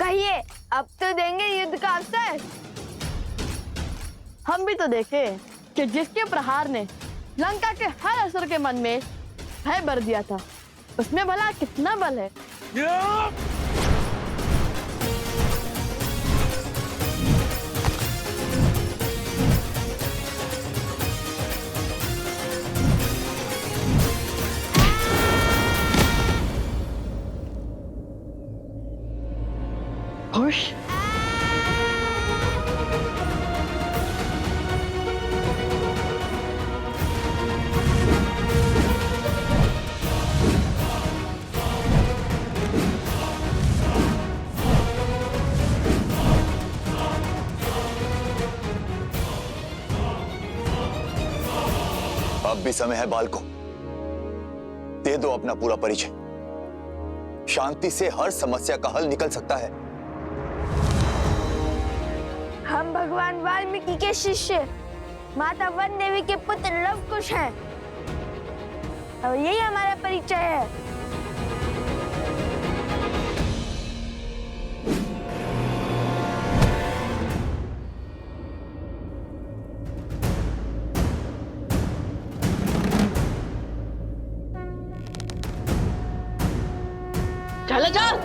कहिए, अब तो देंगे युद्ध का अवसर। हम भी तो देखे कि जिसके प्रहार ने लंका के हर असुर के मन में भय भर दिया था, उसमें भला कितना बल है। खुश अब भी समय है बालकों, दे दो अपना पूरा परिचय। शांति से हर समस्या का हल निकल सकता है। हम भगवान वाल्मीकि के शिष्य माता वन देवी के पुत्र लवकुश हैं और यही हमारा परिचय है। चले जाओ।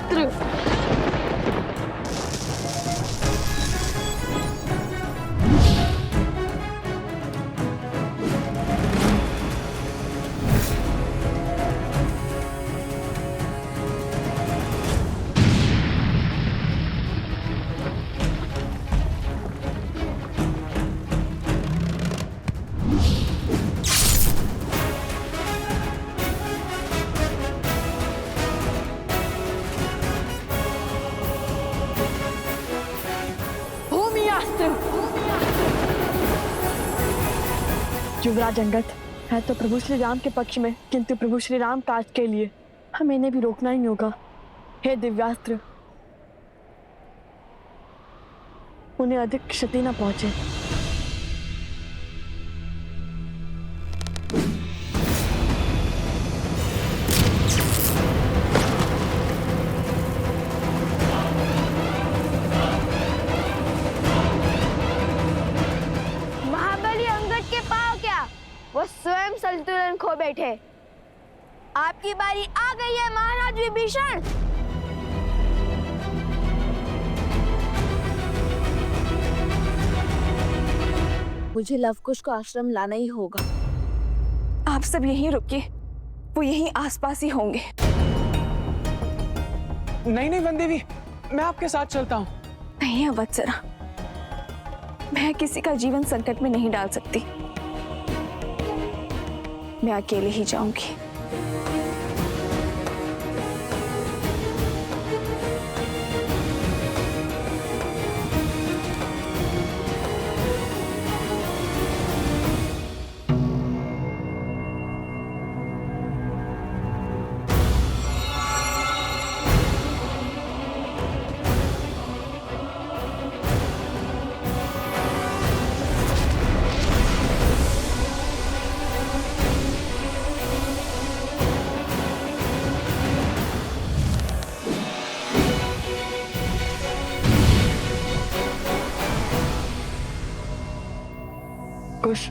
युवराज अंगद है तो प्रभु श्री राम के पक्ष में, किंतु प्रभु श्री राम काज के लिए हमें इन्हें भी रोकना ही होगा। हे दिव्यास्त्र, उन्हें अधिक क्षति न पहुंचे। वो स्वयं संतुलन खो बैठे। आपकी बारी आ गई है महाराज विभीषण। मुझे लवकुश को आश्रम लाना ही होगा। आप सब यहीं रुकिए, वो यहीं आसपास ही होंगे। नहीं नहीं वन देवी, मैं आपके साथ चलता हूँ। नहीं अवत्सरा, मैं किसी का जीवन संकट में नहीं डाल सकती। मैं अकेले ही जाऊंगी। कुश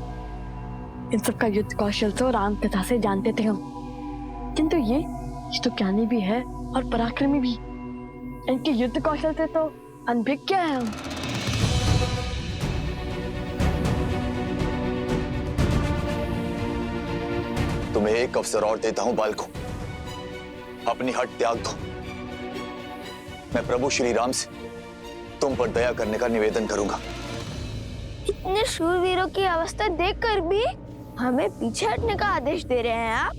इन सब का युद्ध कौशल तो राम कथा से जानते थे हम, किंतु ये तो ज्ञानी भी है और पराक्रमी भी। इनके युद्ध कौशल से तो अनभिज्ञ है हम। तुम्हें एक अवसर और देता हूं बालकों, अपनी हट त्याग दो। मैं प्रभु श्री राम से तुम पर दया करने का निवेदन करूंगा। इतने शूरवीरों की अवस्था देखकर भी हमें पीछे हटने का आदेश दे रहे हैं आप?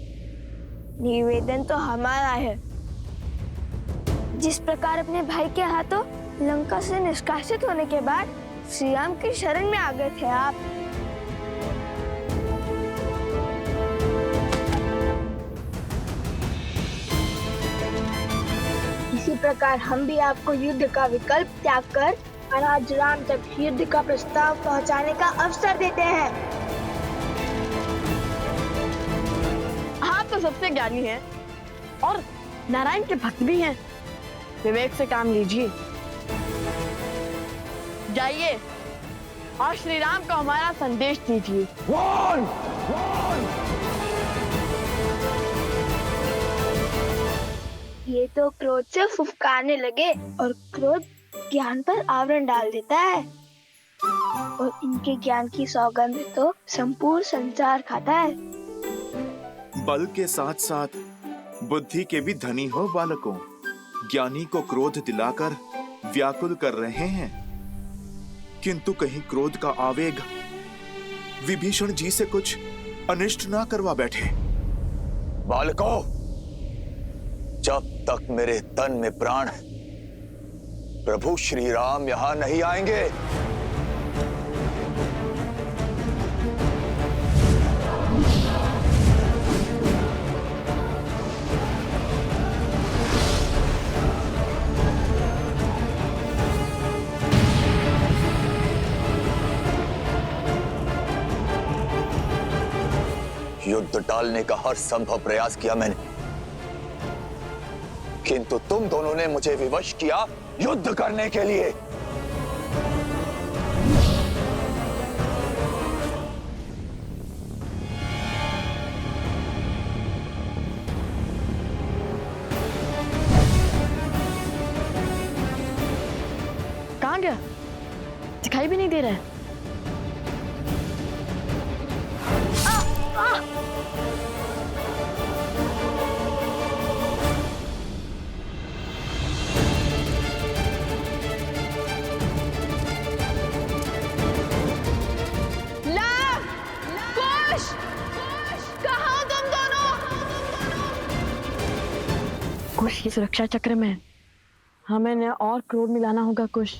निवेदन तो हमारा है। जिस प्रकार अपने भाई के हाथों लंका से निष्कासित होने के बाद श्री राम की शरण में आ गए थे आप, इसी प्रकार हम भी आपको युद्ध का विकल्प त्याग कर महाराज राम तक युद्ध का प्रस्ताव पहुंचाने का अवसर देते हैं। आप तो सबसे ज्ञानी हैं और नारायण के भक्त भी हैं। विवेक से काम लीजिए। जाइए और श्री राम को हमारा संदेश दीजिए। ये तो क्रोध से फुफकारने लगे और क्रोध ज्ञान पर आवरण डाल देता है और इनके ज्ञान की सौगंध तो संपूर्ण संसार खाता है। बल के साथ साथ बुद्धि के भी धनी हो बालकों। ज्ञानी को क्रोध दिलाकर व्याकुल कर रहे हैं, किंतु कहीं क्रोध का आवेग विभीषण जी से कुछ अनिष्ट ना करवा बैठे। बालकों, जब तक मेरे तन में प्राण है, प्रभु श्री राम यहां नहीं आएंगे। युद्ध टालने का हर संभव प्रयास किया मैंने, किंतु तुम दोनों ने मुझे विवश किया युद्ध करने के लिए। कहाँ गया? दिखाई भी नहीं दे रहा है। कुश की सुरक्षा चक्र में हमें न और क्रोध मिलाना होगा। कुश,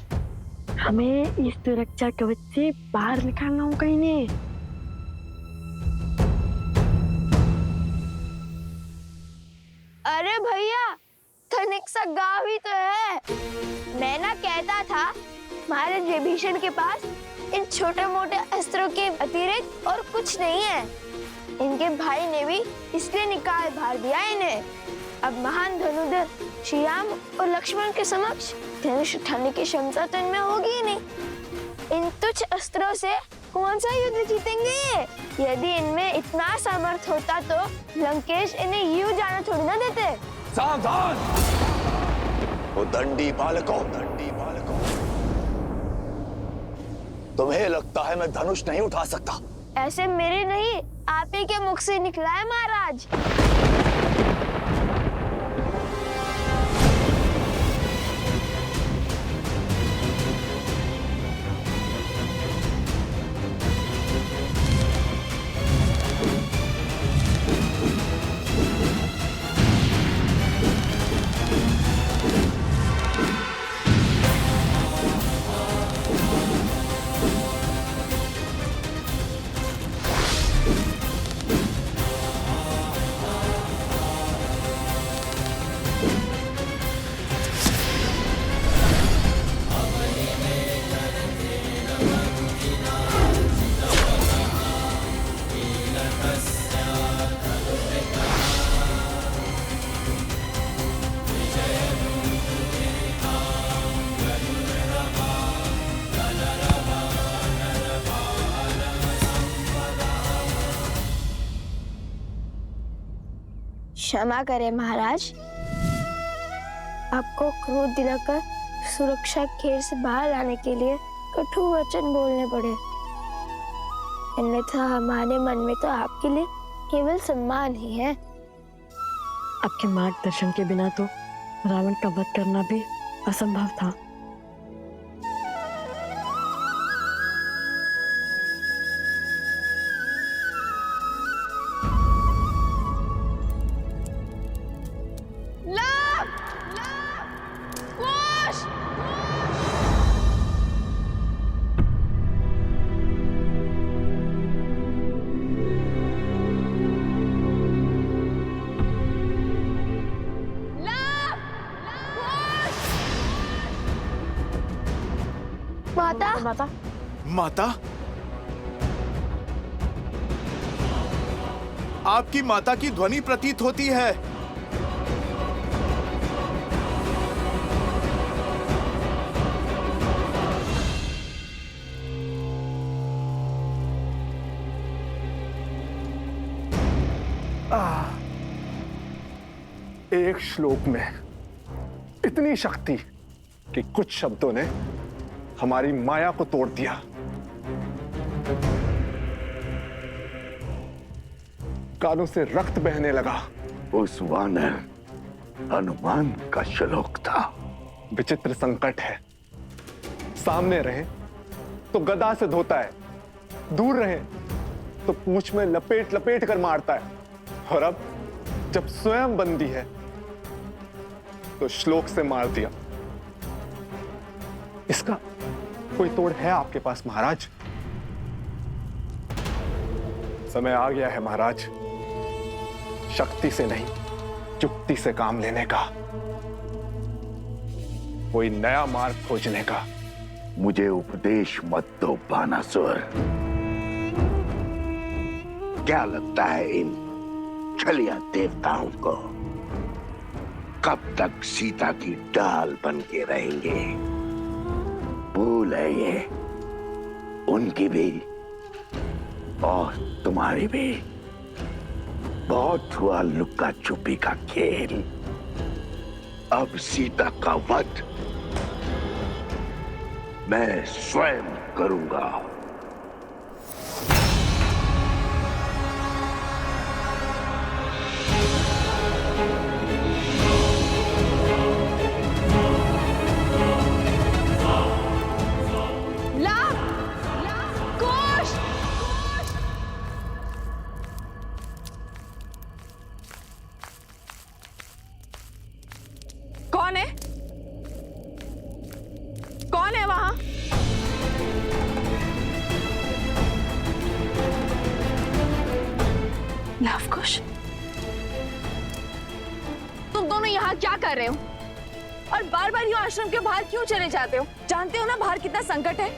हमें इस सुरक्षा कवच से बाहर निकालना होगा इन्हें। अरे भैया, तनिक सा गाँव ही तो है। मैं ना कहता था महाराज विभीषण के पास इन छोटे मोटे अस्त्रों के अतिरिक्त और कुछ नहीं है। इनके भाई ने भी इसलिए निकाल भार दिया इन्हें। अब महान धनुधर श्री राम और लक्ष्मण के समक्ष धनुष उठाने की क्षमता तो इनमें होगी ही नहीं। इन तुच्छ अस्त्रों से कौन सा युद्ध जीतेंगे? यदि इनमें इतना सामर्थ्य होता तो लंकेश इन्हें यूं जाना थोड़ी ना देते। सावधान! वो दंडी बालकों, तुम्हें लगता है मैं धनुष नहीं उठा सकता? ऐसे मेरे नहीं, आप ही के मुख से निकला है महाराज। क्षमा करें महाराज, आपको क्रोध दिलाकर सुरक्षा घेर से बाहर लाने के लिए कटु वचन बोलने पड़े। अन्यथा हमारे मन में तो आपके लिए केवल सम्मान ही है। आपके मार्गदर्शन के बिना तो रावण का वध करना भी असंभव था। माता, माता? आपकी माता की ध्वनि प्रतीत होती है। एक श्लोक में इतनी शक्ति कि कुछ शब्दों ने हमारी माया को तोड़ दिया। कानों से रक्त बहने लगा। उस वानर हनुमान का श्लोक था। विचित्र संकट है, सामने रहे तो गदा से धोता है, दूर रहे तो पूंछ में लपेट लपेट कर मारता है, और अब जब स्वयं बंदी है तो श्लोक से मार दिया। इसका कोई तोड़ है आपके पास महाराज? समय आ गया है महाराज, शक्ति से नहीं युक्ति से काम लेने का, कोई नया मार्ग खोजने का। मुझे उपदेश मत दो बानासुर। क्या लगता है इन छलिया देवताओं को कब तक सीता की डाल बन के रहेंगे? भूल है ये उनकी भी और तुम्हारी भी। बहुत हुआ लुक्का छुपी का खेल, अब सीता का वध मैं स्वयं करूंगा। कौन है? कौन है वहां? लवकुश, तुम दोनों यहाँ क्या कर रहे हो? और बार बार यूं आश्रम के बाहर क्यों चले जाते हो? जानते हो ना बाहर कितना संकट है।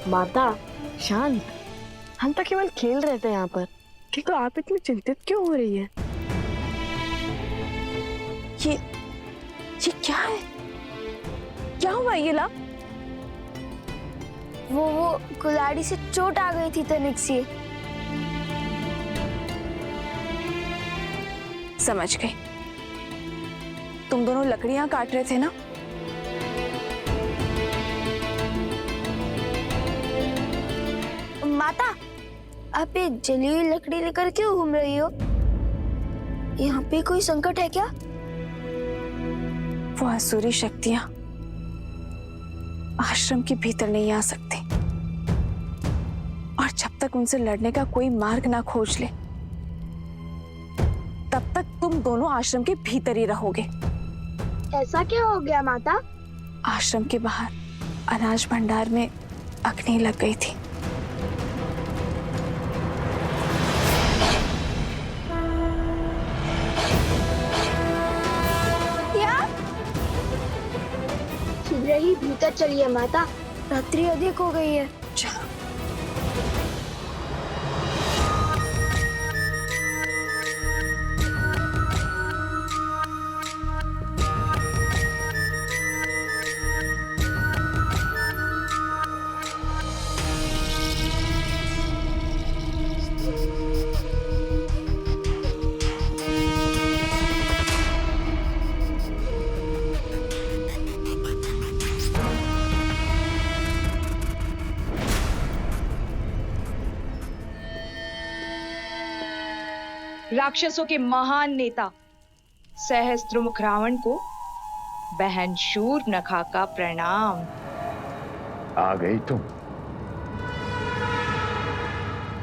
माता शांत, हम तो केवल खेल रहे थे यहाँ पर, किंतु आप इतनी चिंतित क्यों हो रही है? ये क्या है? क्या हुआ ये लव? वो कुल्हाड़ी से चोट आ गई थी तनिक सी। समझ गई, तुम दोनों लकड़ियां काट रहे थे ना? माता, आप ये जली हुई लकड़ी लेकर क्यों घूम रही हो? यहाँ पे कोई संकट है क्या? वो आसुरी शक्तियां आश्रम के भीतर नहीं आ सकती, और जब तक उनसे लड़ने का कोई मार्ग ना खोज ले तब तक तुम दोनों आश्रम के भीतर ही रहोगे। ऐसा क्या हो गया माता? आश्रम के बाहर अनाज भंडार में अग्नि लग गई थी। शीघ्र ही भीतर चलिए माता, रात्रि अधिक हो गई है। चलो। राक्षसों के महान नेता सहस्त्रमुख रावण को बहन शूर्पणखा का प्रणाम। आ गई तुम?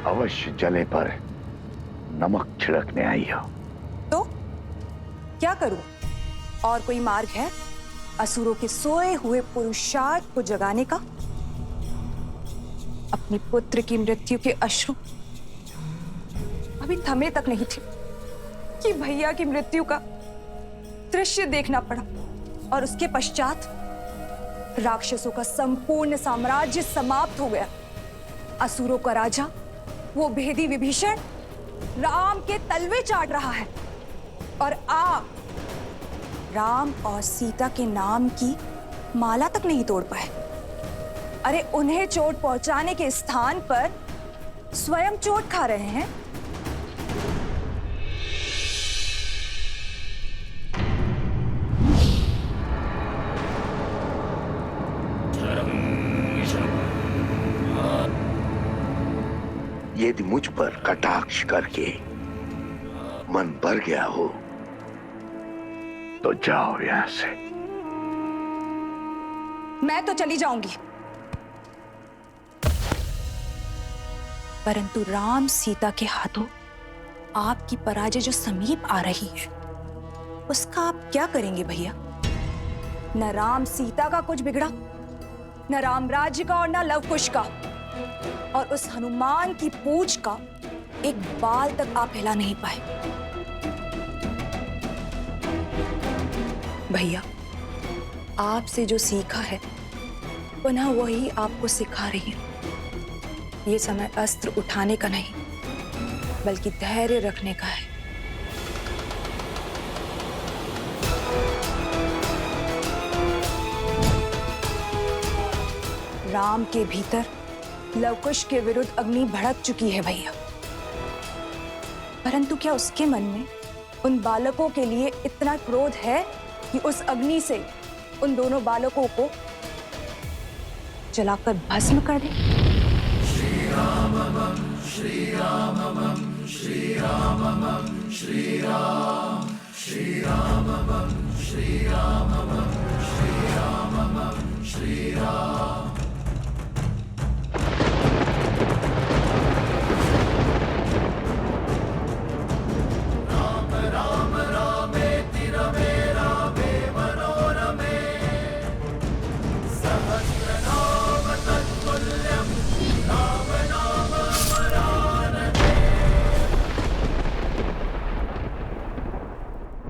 अवश्य जले पर नमक छिड़कने आई हो। तो क्या करूं? और कोई मार्ग है असुरों के सोए हुए पुरुषार्थ को जगाने का? अपने पुत्र की मृत्यु के अश्रु अभी थमे तक नहीं थे कि भैया की मृत्यु का दृश्य देखना पड़ा, और उसके पश्चात राक्षसों का संपूर्ण साम्राज्य समाप्त हो गया। असुरों का राजा वो भेदी विभीषण राम के तलवे चाट रहा है, और आप राम और सीता के नाम की माला तक नहीं तोड़ पाए। अरे उन्हें चोट पहुंचाने के स्थान पर स्वयं चोट खा रहे हैं। यदि मुझ पर कटाक्ष करके मन भर गया हो तो जाओ यहां से। मैं तो चली जाऊंगी, परंतु राम सीता के हाथों आपकी पराजय जो समीप आ रही है, उसका आप क्या करेंगे भैया? न राम सीता का कुछ बिगड़ा, न राम राज्य का और न लव कुश का, और उस हनुमान की पूंछ का एक बाल तक आप हिला नहीं पाए। भैया, आपसे जो सीखा है पुनः वही आपको सिखा रही हूं। ये समय अस्त्र उठाने का नहीं, बल्कि धैर्य रखने का है। राम के भीतर लवकुश के विरुद्ध अग्नि भड़क चुकी है भैया, परंतु क्या उसके मन में उन बालकों के लिए इतना क्रोध है कि उस अग्नि से उन दोनों बालकों को जलाकर भस्म कर दे? श्री राम श्री राम श्री राम श्री राम श्री राम श्री राम श्री राम श्री राम।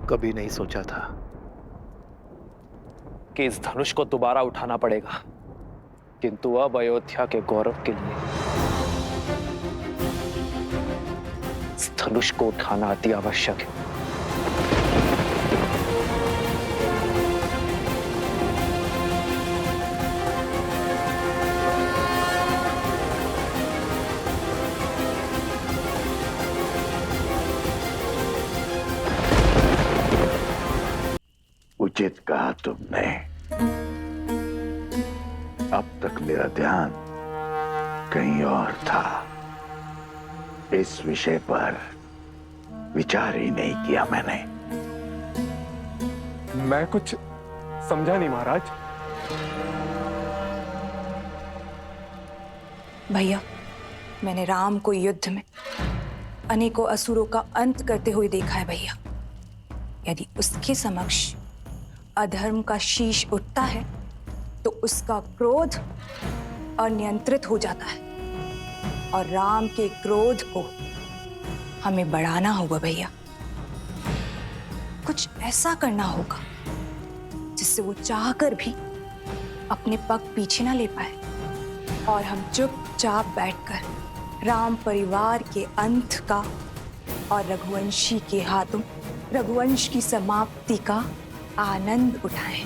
कभी नहीं सोचा था कि इस धनुष को दोबारा उठाना पड़ेगा, किंतु अब अयोध्या के गौरव के लिए इस धनुष को उठाना अति आवश्यक है। उचित कहा तुमने। अब तक मेरा ध्यान कहीं और था। इस विषय पर विचार ही नहीं किया मैंने। मैं कुछ समझा नहीं महाराज। भैया, मैंने राम को युद्ध में अनेकों असुरों का अंत करते हुए देखा है भैया। यदि उसके समक्ष अधर्म का शीश उठता है तो उसका क्रोध अनियंत्रित हो जाता है, और राम के क्रोध को हमें बढ़ाना होगा भैया। कुछ ऐसा करना होगा जिससे वो चाहकर भी अपने पग पीछे ना ले पाए, और हम चुपचाप बैठकर राम परिवार के अंत का और रघुवंशी के हाथों रघुवंश की समाप्ति का आनंद उठाएं।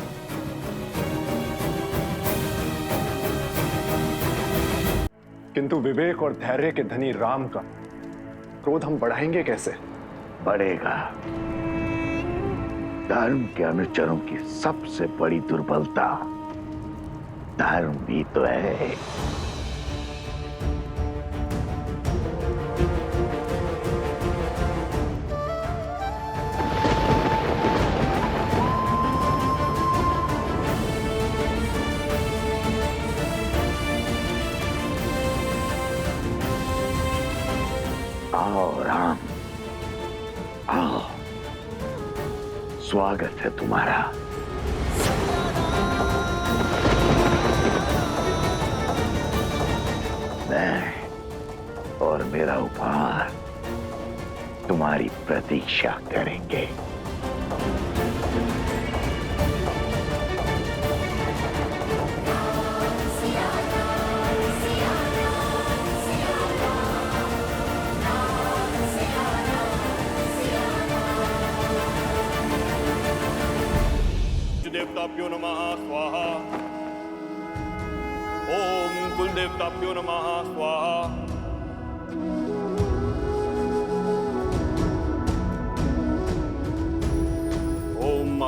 किंतु विवेक और धैर्य के धनी राम का क्रोध हम बढ़ाएंगे कैसे? बढ़ेगा। धर्म के अनुचरों की सबसे बड़ी दुर्बलता धर्म भी तो है। आओ राम, आओ, स्वागत है तुम्हारा। मैं और मेरा उपहार तुम्हारी प्रतीक्षा करेंगे। देवताभ्यो नमः स्वाहा। ओम कुल देवताभ्यो नमः स्वाहा।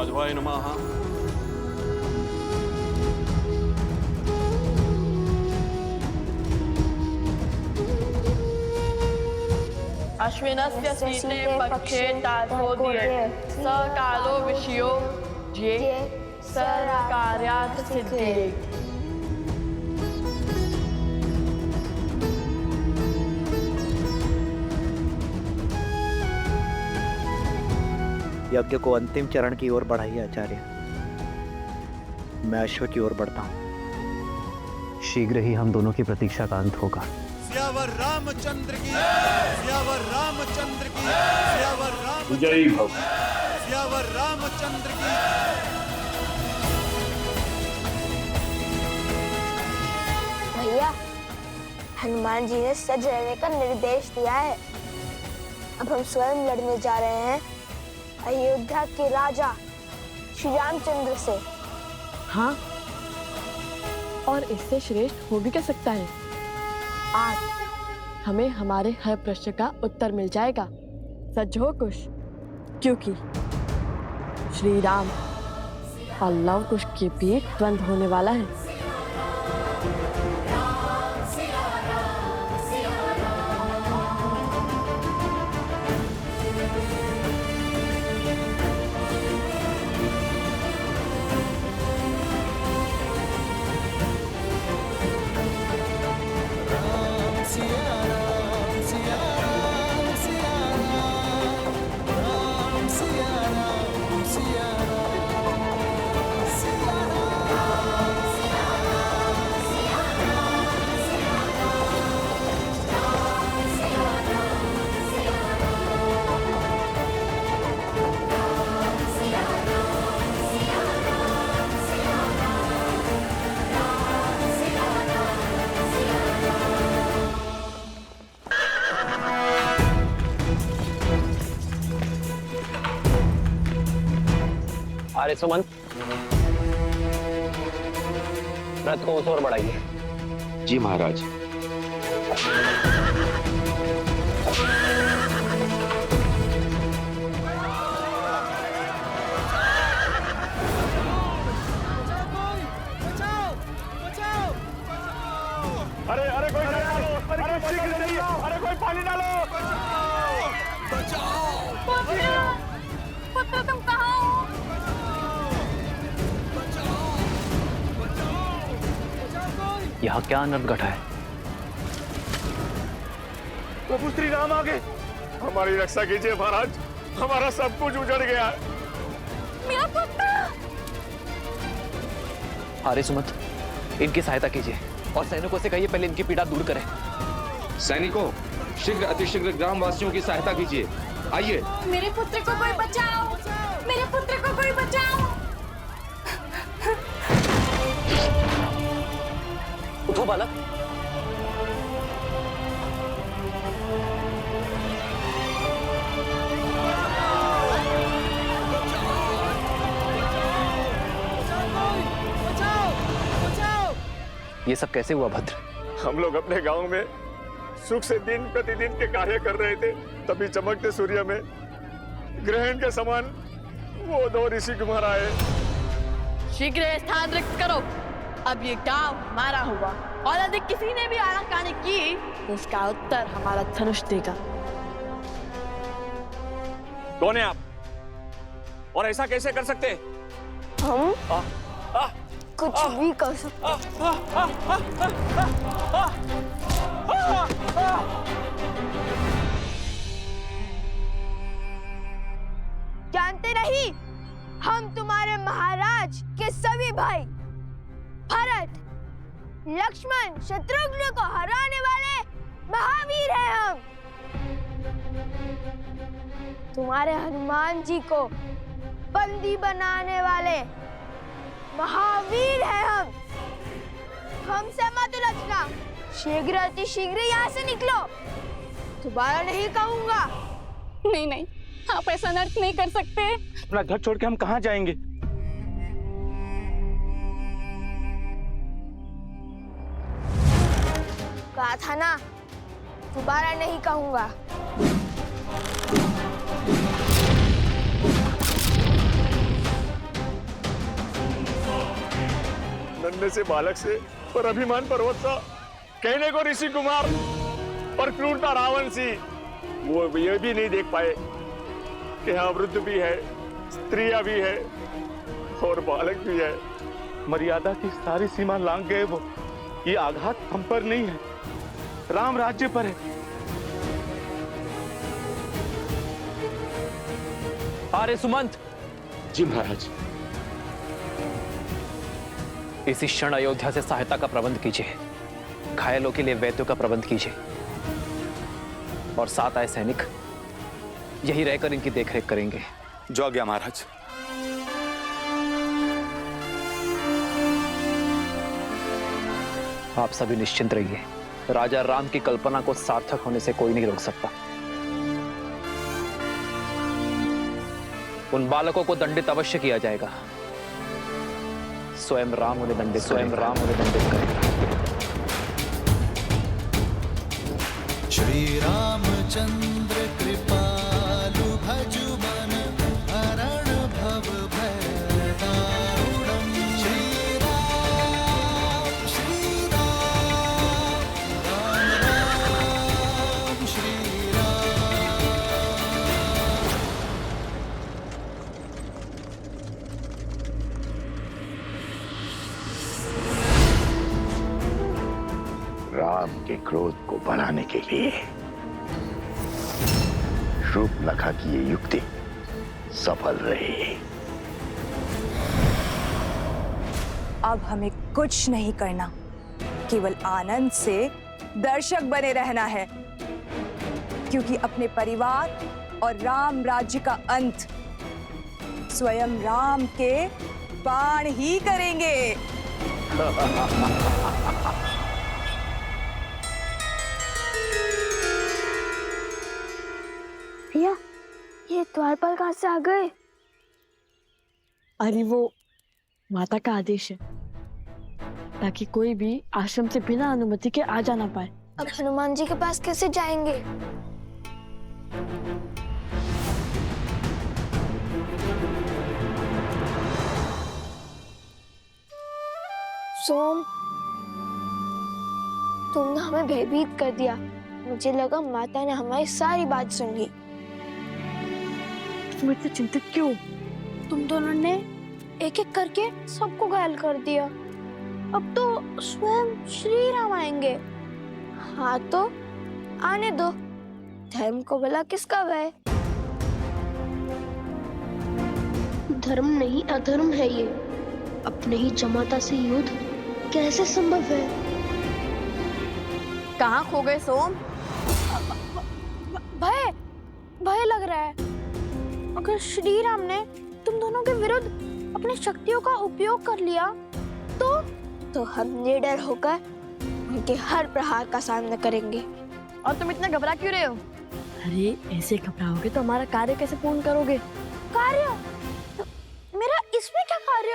माधवाय नमः। अश्विनस्य शीते पक्षे ताथोदये स कालो विषयो ये सर्वकार्यार्थ सिद्धये। यज्ञ को अंतिम चरण की ओर बढ़ाइए आचार्य। मैं अश्व की ओर बढ़ता हूं। शीघ्र ही हम दोनों की प्रतीक्षा का अंत होगा। सियावर रामचंद्र की, सियावर रामचंद्र की, सियावर राम जय भव। सियावर रामचंद्र की। भैया, हनुमान जी ने सज रहने का निर्देश दिया है। अब हम स्वयं लड़ने जा रहे हैं अयोध्या के राजा श्री रामचंद्र से। हाँ, और इससे श्रेष्ठ हो भी क्या सकता है। आज हमें हमारे हर प्रश्न का उत्तर मिल जाएगा। सच हो कुश, क्योंकि श्री राम और लव कुश के बीच द्वंद्व होने वाला है। अरे सुमंत, रथ को उस ओर बढ़ाइए। जी महाराज। अरे अरे कोई डालो, अरे शीघ्र चलिए, अरे कोई पानी डालो। पुत्र तुम कहाँ हो? यहाँ क्या अनर्थ घटा है? प्रभु श्री राम आ गए। हमारी रक्षा कीजिए महाराज, हमारा सब कुछ उजड़ गया है। मेरा पुत्र। अरे सुमंत, इनकी सहायता कीजिए और सैनिकों से कहिए पहले इनकी पीड़ा दूर करें। सैनिकों, शीघ्र अतिशीघ्र ग्रामवासियों की सहायता कीजिए। आइए। मेरे पुत्र को कोई बचाओ, मेरे पुत्र को कोई बचाओ। उठो बालक। ये सब कैसे हुआ भद्र? हम लोग अपने गांव में सुख से दिन प्रतिदिन के कार्य कर रहे थे, तभी चमकते सूर्य में ग्रहण के समान वो दो ऋषि कुमार आए। शीघ्र स्थान रिक्त करो। अब ये गांव हमारा हुआ और यदि किसी ने भी आनाकानी की तो उसका उत्तर हमारा धनुष देगा। कौन है आप और ऐसा कैसे कर सकते? हम कुछ भी कर सकते। जानते नहीं, हम तुम्हारे महाराज के सभी भाई भरत, लक्ष्मण, शत्रुघ्न को हराने वाले महावीर हैं हम। तुम्हारे हनुमान जी को बंदी बनाने वाले महावीर हैं हम। हमसे मत उलझना, शीघ्र अति शीघ्र यहाँ से निकलो। दोबारा नहीं कहूंगा। नहीं नहीं, आप ऐसा अनर्थ नहीं कर सकते। अपना घर छोड़ के हम कहाँ जाएंगे? कहा था ना, दोबारा नहीं कहूंगा। नन्हे से बालक से और अभिमान पर्वत सा, कहने को ऋषि कुमार और क्रूरता रावण सी, वो ये भी नहीं देख पाए कि हाँ वृद्ध भी है, स्त्रियां भी है और बालक भी है। मर्यादा की सारी सीमा लांघ गए वो। ये आघात हम पर नहीं है, राम राज्य पर है। आर्य सुमंत। जी महाराज। इसी क्षण अयोध्या से सहायता का प्रबंध कीजिए, घायलों के लिए वैद्यों का प्रबंध कीजिए और 7 आए सैनिक यही रहकर इनकी देखरेख करेंगे। जो आज्ञा महाराज। आप सभी निश्चिंत रहिए, राजा राम की कल्पना को सार्थक होने से कोई नहीं रोक सकता। उन बालकों को दंडित अवश्य किया जाएगा। स्वयं राम उन्हें दंडित करेगा। श्री रामचंद्र कृपालु भजु मन हरण भव भय दारुणम्। श्री राम राम राम श्री राम के क्रोध को बढ़ाने के लिए शूर्पणखा की ये युक्ति सफल रही। अब हमें कुछ नहीं करना, केवल आनंद से दर्शक बने रहना है, क्योंकि अपने परिवार और राम राज्य का अंत स्वयं राम के बाण ही करेंगे। भैया, ये द्वारपाल कहाँ से आ गए? अरे वो माता का आदेश है, ताकि कोई भी आश्रम से बिना अनुमति के आ जा ना पाए। अब हनुमान जी के पास कैसे जाएंगे? सोम, तुमने हमें भयभीत कर दिया। मुझे लगा माता ने हमारी सारी बात सुन ली। तुम इतने चिंतित क्यों? तुम दोनों ने एक एक करके सबको घायल कर दिया। अब तो स्वयं श्री राम आएंगे। हाँ तो आने दो, धर्म को भला किसका भय? धर्म नहीं अधर्म है ये। अपने ही जमाता से युद्ध कैसे संभव है? कहाँ खो गए सोम? भय भय लग रहा है। अगर श्री राम ने तुम दोनों के विरुद्ध अपनी शक्तियों का उपयोग कर लिया तो हम निडर होकर उनके हर प्रहार का सामना करेंगे। और तुम इतना घबरा क्यों रहे हो? अरे ऐसे घबराओगे तो हमारा कार्य कैसे पूर्ण करोगे? कार्य? मेरा इसमें क्या कार्य?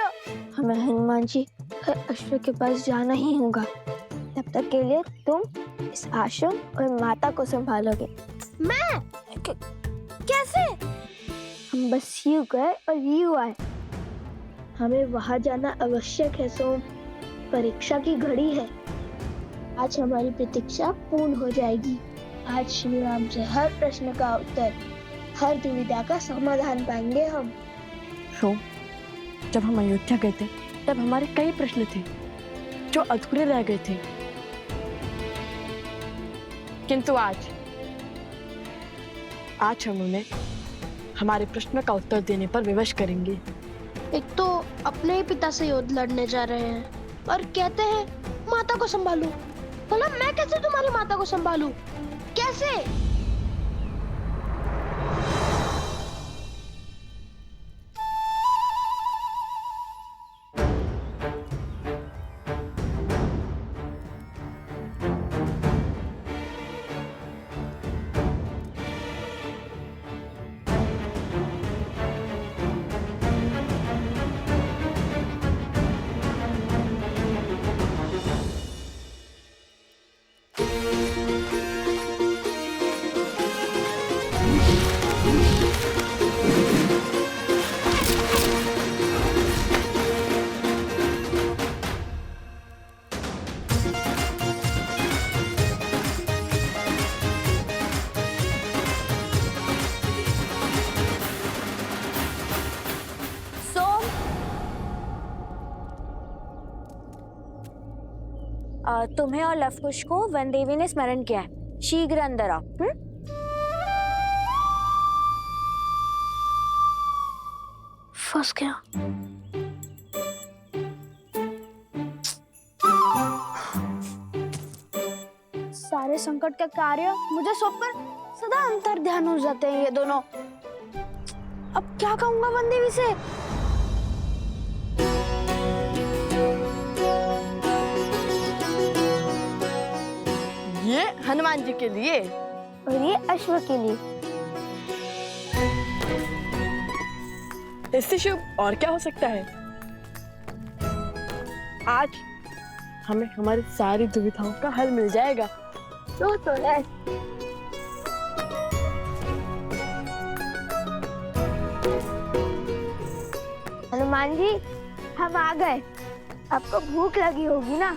हमें हनुमान जी अश्व के पास जाना ही होगा। तब तक के लिए तुम इस आश्रम और माता को संभालोगे। मैं? कैसे? हम बस यूं गए और यूं आए। हमें वहां जाना आवश्यक है सोम। परीक्षा की घड़ी है। आज हमारी प्रतीक्षा पूर्ण हो जाएगी। आज श्री राम से हर प्रश्न का उत्तर, हर दुविधा का समाधान पाएंगे हम। सोम, जब हम अयोध्या गए थे तब हमारे कई प्रश्न थे जो अधूरे रह गए थे, किंतु आज हम उन्हें हमारे प्रश्न का उत्तर देने पर विवश करेंगे। एक तो अपने ही पिता से युद्ध लड़ने जा रहे हैं और कहते हैं माता को संभालू। भला मैं कैसे तुम्हारी माता को संभालू? कैसे? तुम्हें और लवकुश को वन देवी ने स्मरण किया है, शीघ्र अंदर आओ। फंस गया। सारे संकट का कार्य मुझे सौंपकर सदा अंतर ध्यान हो जाते हैं ये दोनों। अब क्या कहूंगा वन देवी से? ये हनुमान जी के लिए और ये अश्व के लिए। इससे शुभ और क्या हो सकता है? आज हमें हमारी सारी दुविधाओं का हल मिल जाएगा। तो है। हनुमान जी, हम आ गए। आपको भूख लगी होगी ना?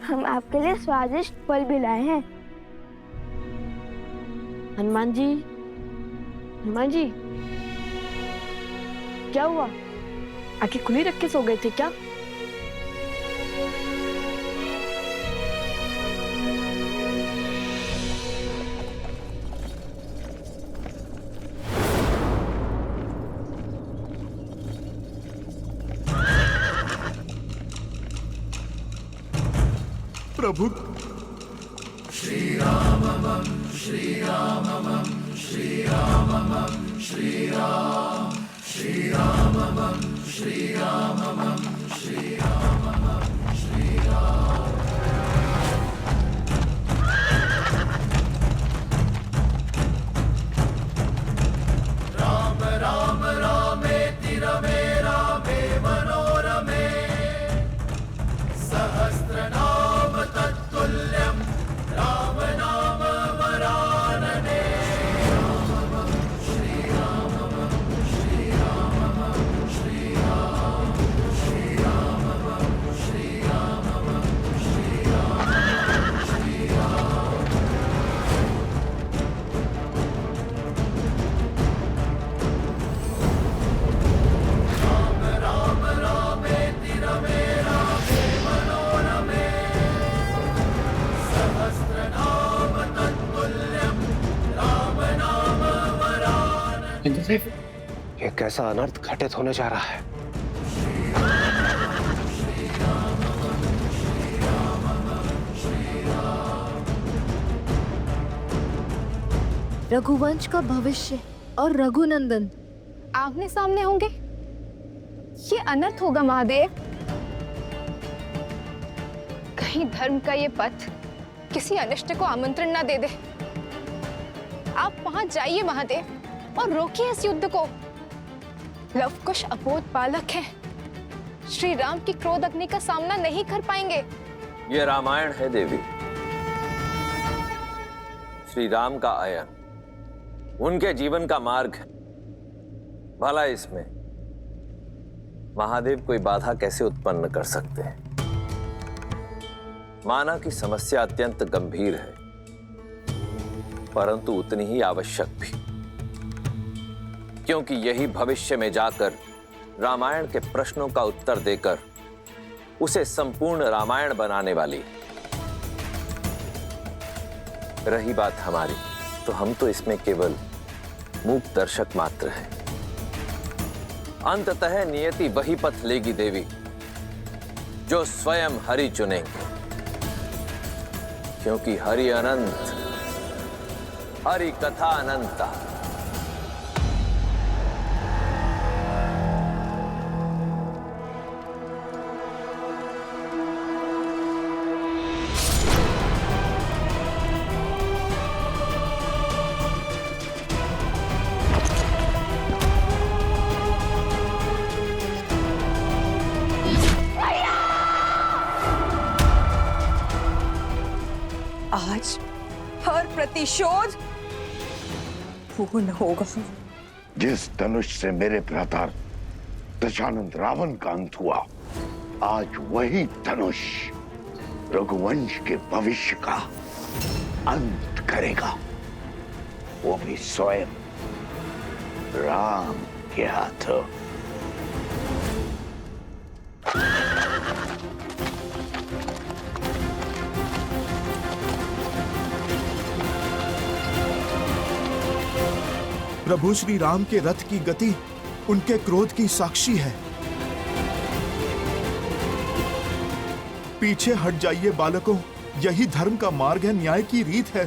हम आपके लिए स्वादिष्ट फल भी लाए हैं। हनुमान जी, हनुमान जी, क्या हुआ? आंखें खुली रख के सो गए थे क्या? प्रभु श्री राम श्री राम श्री राम श्री राम श्री राम श्री राम श्री राम श्री राम। राम राम रामेति रमे रामे मनोरमे सहस्रनाम तत्तुल्यं राम नाम वरानने। श्री राम श्री राम श्री राम श्री राम श्री राम श्री राम श्री राम। राम राम रामेति रमे रामे मनोरमे सहस्रनाम तत्तुल्यं राम नाम वरानने। इंद्रदेव, ये कैसा अनर्थ घटित होने जा रहा है? रघुवंश का भविष्य और रघुनंदन आमने सामने होंगे। ये अनर्थ होगा महादेव। कहीं धर्म का ये पथ किसी अनिष्ट को आमंत्रण ना दे दे। आप वहां जाइए महादेव और रोकिए इस युद्ध को। लवकुश अबोध बालक है, श्री राम की क्रोध अग्नि का सामना नहीं कर पाएंगे। ये रामायण है देवी। श्री राम का आयन उनके जीवन का मार्ग है। भला इसमें महादेव कोई बाधा कैसे उत्पन्न कर सकते हैं? माना कि समस्या अत्यंत गंभीर है, परंतु उतनी ही आवश्यक भी, क्योंकि यही भविष्य में जाकर रामायण के प्रश्नों का उत्तर देकर उसे संपूर्ण रामायण बनाने वाली है। रही बात हमारी, तो हम तो इसमें केवल मूक दर्शक मात्र हैं। अंततः नियति वही पथ लेगी देवी जो स्वयं हरि चुनेंगे, क्योंकि हरि अनंत, हरि कथा अनंता। आज हर प्रतिशोध पूर्ण होगा। जिस धनुष से मेरे भ्राता दशानंद रावण का अंत हुआ, आज वही धनुष रघुवंश के भविष्य का अंत करेगा, वो भी स्वयं राम के हाथों। प्रभु श्री राम के रथ की गति उनके क्रोध की साक्षी है। पीछे हट जाइए बालकों, यही धर्म का मार्ग है, न्याय की रीत है।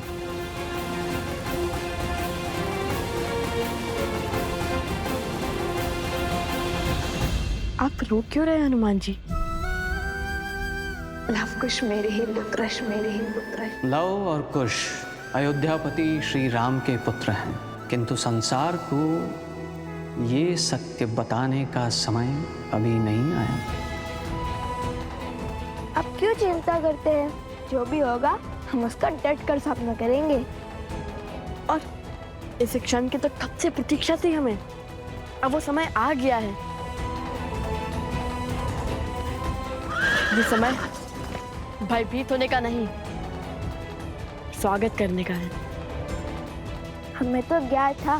आप रो क्यों रहे हैं हनुमान जी? लव कुश मेरे ही पुत्र, मेरे ही पुत्र। लव और कुश अयोध्यापति श्री राम के पुत्र हैं, किंतु संसार को ये सत्य बताने का समय अभी नहीं आया। आप क्यों चिंता करते हैं? जो भी होगा हम उसका डट कर सामना करेंगे। और इस क्षण की तो कब से प्रतीक्षा थी हमें, अब वो समय आ गया है। ये समय भयभीत होने का नहीं, स्वागत करने का है। हमें तो ज्ञात था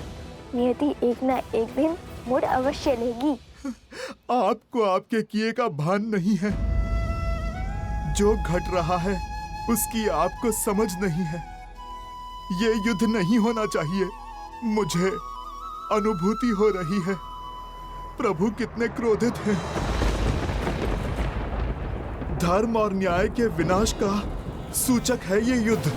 नियति एक ना एक दिन मोड़ अवश्य लेगी। आपको आपके किए का भान नहीं है। जो घट रहा है उसकी आपको समझ नहीं है। ये युद्ध नहीं होना चाहिए। मुझे अनुभूति हो रही है प्रभु कितने क्रोधित हैं। धर्म और न्याय के विनाश का सूचक है ये युद्ध।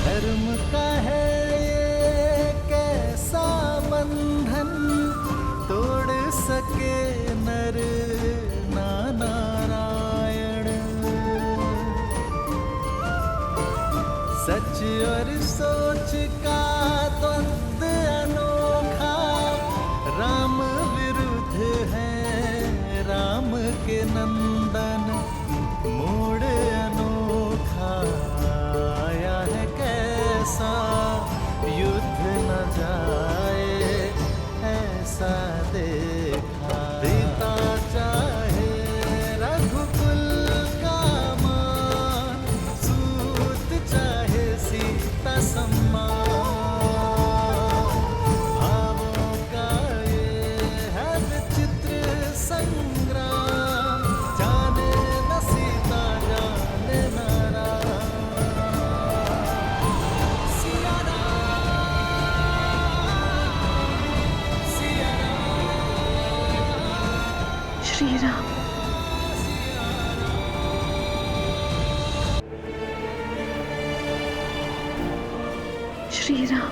धर्म का है ये कैसा बंधन, तोड़ सके नर ना नारायण। सच और सोच का द्वंद्व अनोखा, राम विरुद्ध है राम के नंदन। मोड़ अनोखा आया है कैसा, युद्ध न जाए ऐसा देखा। पिता चाहे रघुकुल का मान, सूत चाहे सीता सम्मान। भावों का ये है विचित्र संग्राम, जाने न सीता जाने न श्री राम। श्री राम।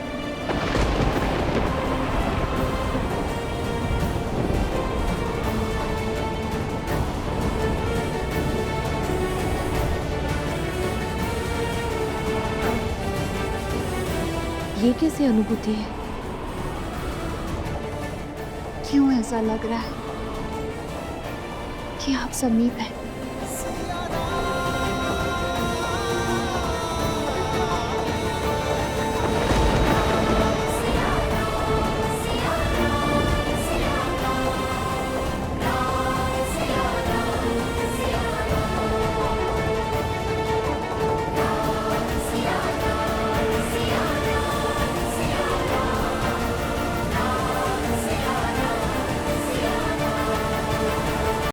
ये कैसी अनुभूति है? क्यों ऐसा लग रहा है कि आप समीप हैं?